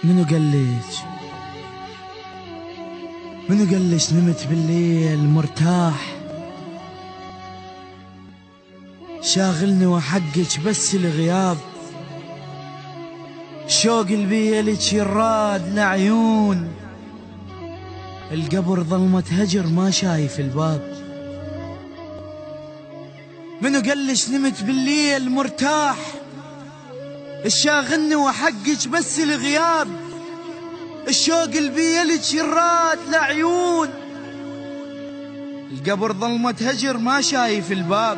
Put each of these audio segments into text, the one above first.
منو قالش نمت بالليل مرتاح، شاغلني وحقك بس الغياب، شوق البيلك يراد لعيون، القبر ظلمة هجر ما شايف الباب. منو قالش نمت بالليل مرتاح، الشاغلني وحقك بس الغياب، الشوق البيلك يراد لعيون، القبر ظلمة هجر ما شايف الباب.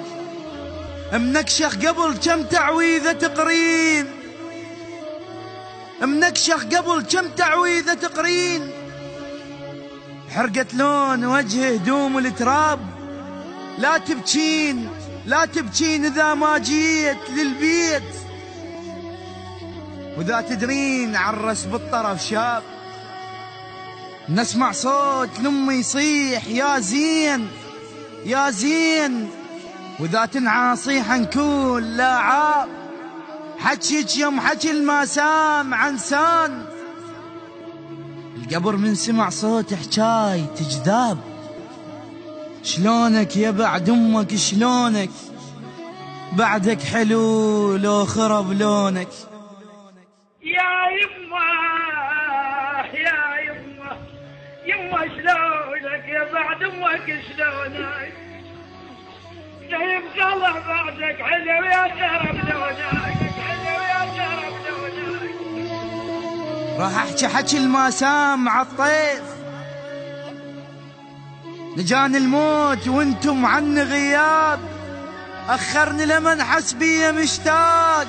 منكشخ قبل كم تعويذة تقرين، منكشخ قبل كم تعويذة تقرين، حرقت لون وجه هدوم التراب. لا تبكين لا تبكين إذا ما جيت للبيت، وإذا تدرين عرس بالطرف شاب. نسمع صوت لأمي يصيح يا زين يا زين، وإذا تنعى صيحا نكون لا عاب. حكيك يوم حكي الماسام عن سان، القبر من سمع صوت حكاي تجذاب. شلونك يا بعد امك شلونك، بعدك حلو لو خرب لونك. يا يمه يا يمه يمه شلونك يا بعد امك شلونك، جايب خلا بعدك حلو يا شرف لونك، حلو يا شرف لونك. راح احكي حكي الماسام عالطيف، نجاني الموت وانتم عني غياب. اخرني لمن حس بيا مشتاق،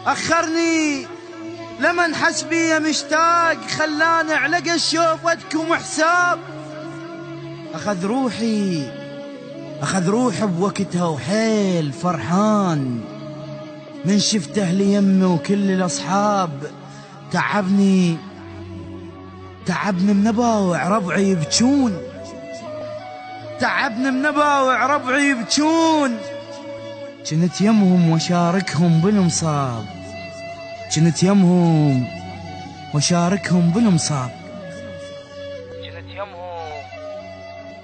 اخرني لمن حس بيا مشتاق، خلاني على شوفتكم حساب. اخذ روحي بوقتها وحيل فرحان، من شفت اهل يمي وكل الاصحاب. تعبني من نباوع ربعي يبكون، تعبني من نباوع ربعي يبكون. كنت يمهم وشاركهم بالمصاب، كنت يمهم وشاركهم بالمصاب، كنت يمهم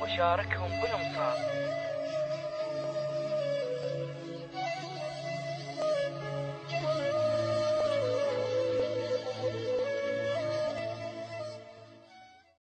وشاركهم بالمصاب.